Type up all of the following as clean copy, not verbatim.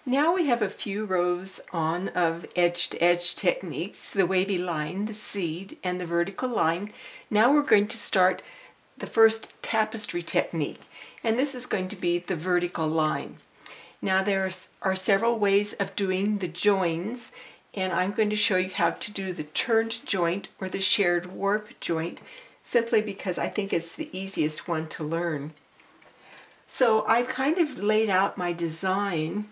Now we have a few rows on of edge-to-edge techniques, the wavy line, the seed, and the vertical line. Now we're going to start the first tapestry technique, and this is going to be the vertical line. Now there are several ways of doing the joins, and I'm going to show you how to do the turned joint or the shared warp joint, simply because I think it's the easiest one to learn. So I've kind of laid out my design.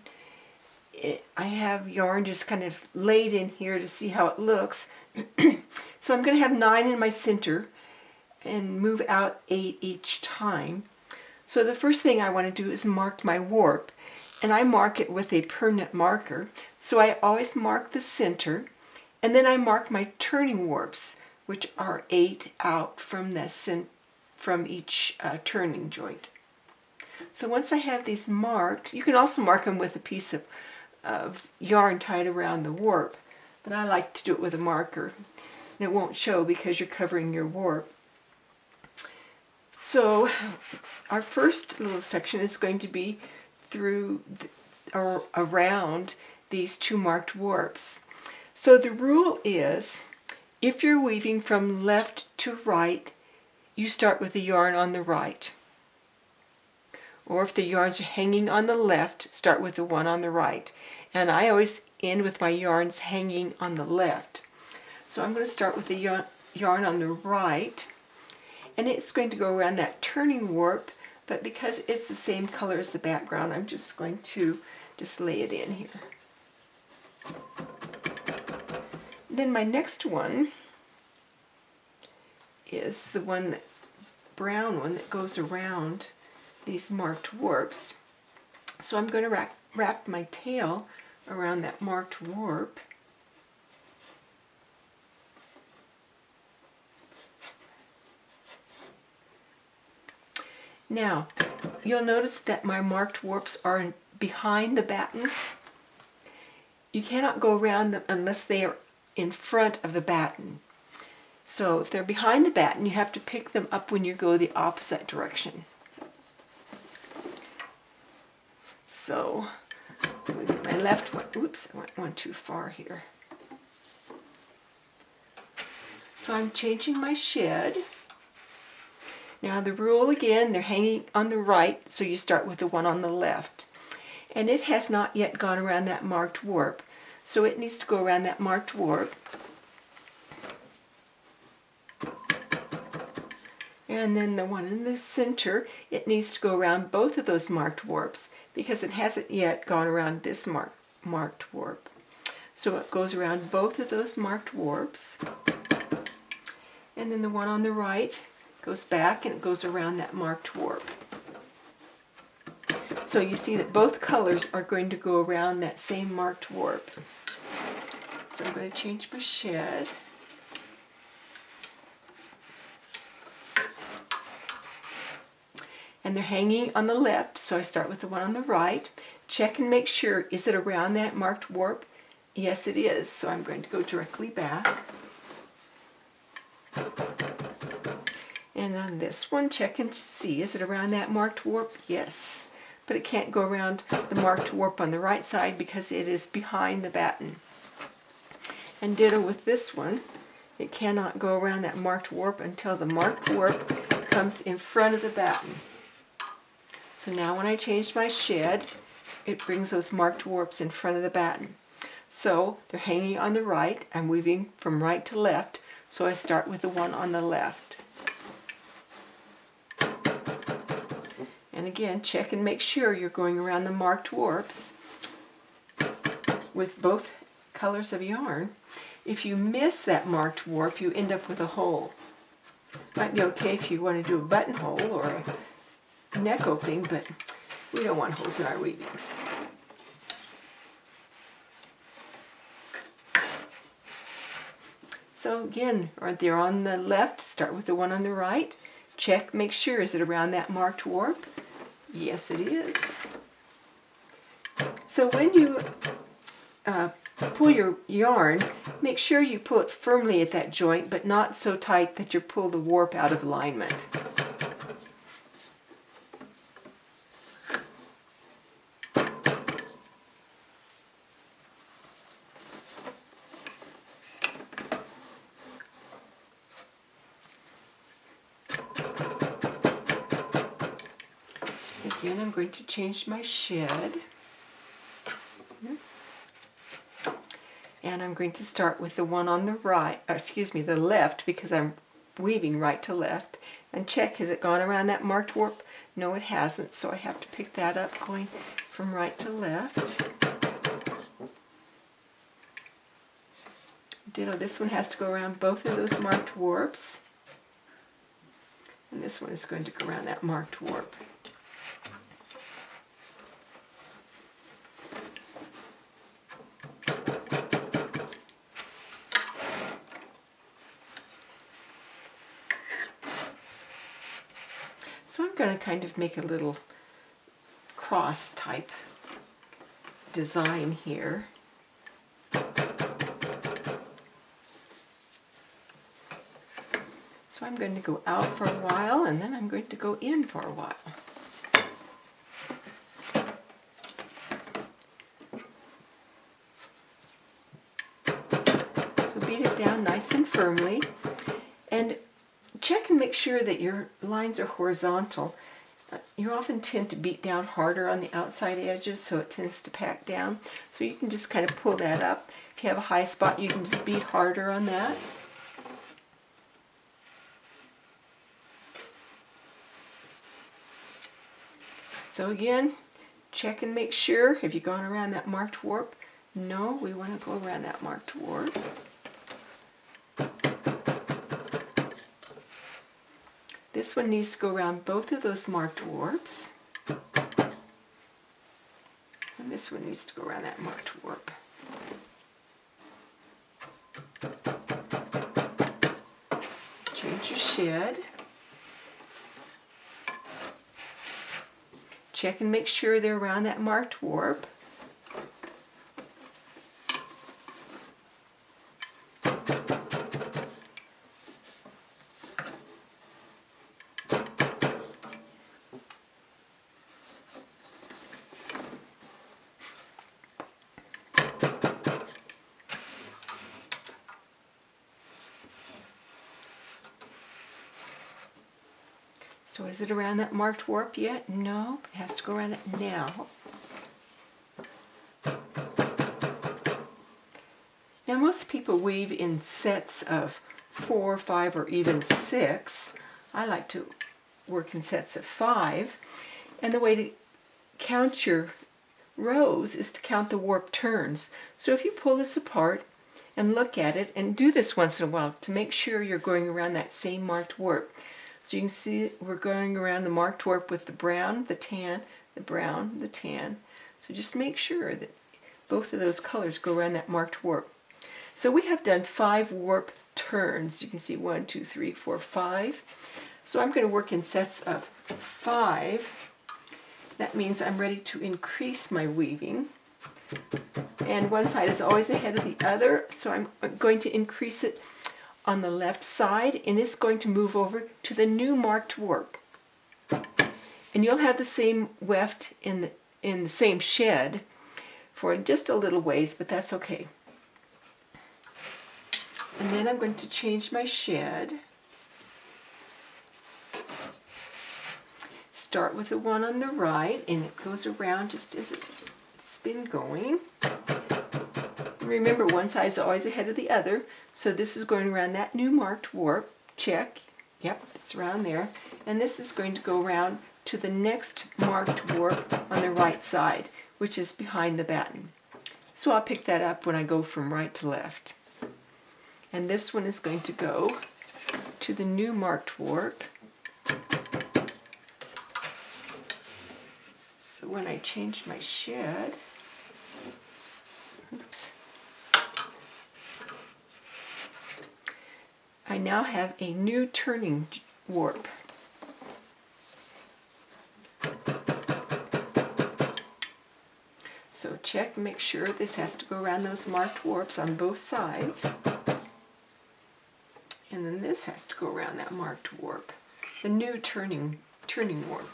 I have yarn just kind of laid in here to see how it looks. So I'm going to have 9 in my center and move out 8 each time. So the first thing I want to do is mark my warp, and I mark it with a permanent marker. So I always mark the center, and then I mark my turning warps, which are 8 out from each turning joint. So once I have these marked, you can also mark them with a piece of yarn tied around the warp, but I like to do it with a marker, and it won't show because you're covering your warp. So our first little section is going to be through or around these 2 marked warps. So the rule is, if you're weaving from left to right, you start with the yarn on the right. Or if the yarns are hanging on the left, start with the one on the right. And I always end with my yarns hanging on the left. So I'm going to start with the yarn on the right, and it's going to go around that turning warp, but because it's the same color as the background, I'm just going to lay it in here. Then my next one is the brown one that goes around these marked warps. So I'm going to wrap my tail around that marked warp. Now, you'll notice that my marked warps are behind the batten. You cannot go around them unless they are in front of the batten. So if they're behind the batten, you have to pick them up when you go the opposite direction. So my left one, oops, I went one too far here. So I'm changing my shed. Now the rule again, they're hanging on the right, so you start with the one on the left. And it has not yet gone around that marked warp, so it needs to go around that marked warp. And then the one in the center, it needs to go around both of those marked warps, because it hasn't yet gone around this marked warp. So it goes around both of those marked warps. And then the one on the right goes back and it goes around that marked warp. So you see that both colors are going to go around that same marked warp. So I'm going to change my shed. And they're hanging on the left, so I start with the one on the right. Check and make sure, is it around that marked warp? Yes, it is, so I'm going to go directly back. And on this one, check and see, is it around that marked warp? Yes, but it can't go around the marked warp on the right side because it is behind the batten. And ditto with this one, it cannot go around that marked warp until the marked warp comes in front of the batten. So now when I change my shed, it brings those marked warps in front of the batten. So they're hanging on the right. I'm weaving from right to left, so I start with the one on the left. And again, check and make sure you're going around the marked warps with both colors of yarn. If you miss that marked warp, you end up with a hole. Might be okay if you want to do a buttonhole or a neck opening, but we don't want holes in our weavings. So again, they're on the left, start with the one on the right. Check, make sure, is it around that marked warp? Yes, it is. So when you pull your yarn, make sure you pull it firmly at that joint, but not so tight that you pull the warp out of alignment. Again, I'm going to change my shed. And I'm going to start with the one on the right, the left, because I'm weaving right to left. And check, has it gone around that marked warp? No, it hasn't, so I have to pick that up going from right to left. Ditto, this one has to go around both of those marked warps. And this one is going to go around that marked warp. So I'm going to kind of make a little cross type design here. So I'm going to go out for a while, and then I'm going to go in for a while. So beat it down nice and firmly, and check and make sure that your lines are horizontal. You often tend to beat down harder on the outside edges, so it tends to pack down. So you can just kind of pull that up. If you have a high spot, you can just beat harder on that. So again, check and make sure. Have you gone around that marked warp? No, we want to go around that marked warp. This one needs to go around both of those marked warps. And this one needs to go around that marked warp. Change your shed. Check and make sure they're around that marked warp. So is it around that marked warp yet? No, it has to go around it now. Now most people weave in sets of 4, 5, or even 6. I like to work in sets of 5. And the way to count your rows is to count the warp turns. So if you pull this apart and look at it, and do this once in a while to make sure you're going around that same marked warp. So you can see we're going around the marked warp with the brown, the tan, the brown, the tan. So just make sure that both of those colors go around that marked warp. So we have done 5 warp turns. You can see 1, 2, 3, 4, 5. So I'm going to work in sets of 5. That means I'm ready to increase my weaving. And one side is always ahead of the other, so I'm going to increase it on the left side, and it's going to move over to the new marked warp. And you'll have the same weft in the same shed for just a little ways, but that's okay. And then I'm going to change my shed. Start with the one on the right, and it goes around just as it's been going. Remember, one side is always ahead of the other, so this is going around that new marked warp. Check. Yep, it's around there. And this is going to go around to the next marked warp on the right side, which is behind the batten. So I'll pick that up when I go from right to left. And this one is going to go to the new marked warp. So when I change my shed, oops, I now have a new turning warp. So check, make sure this has to go around those marked warps on both sides. And then this has to go around that marked warp, the new turning warp.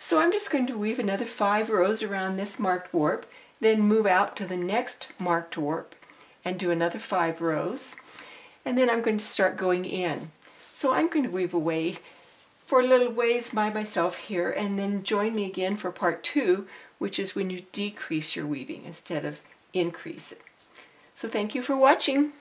So I'm just going to weave another 5 rows around this marked warp, then move out to the next marked warp and do another 5 rows. And then I'm going to start going in. So I'm going to weave away for a little ways by myself here, and then join me again for part 2, which is when you decrease your weaving instead of increase it. So thank you for watching.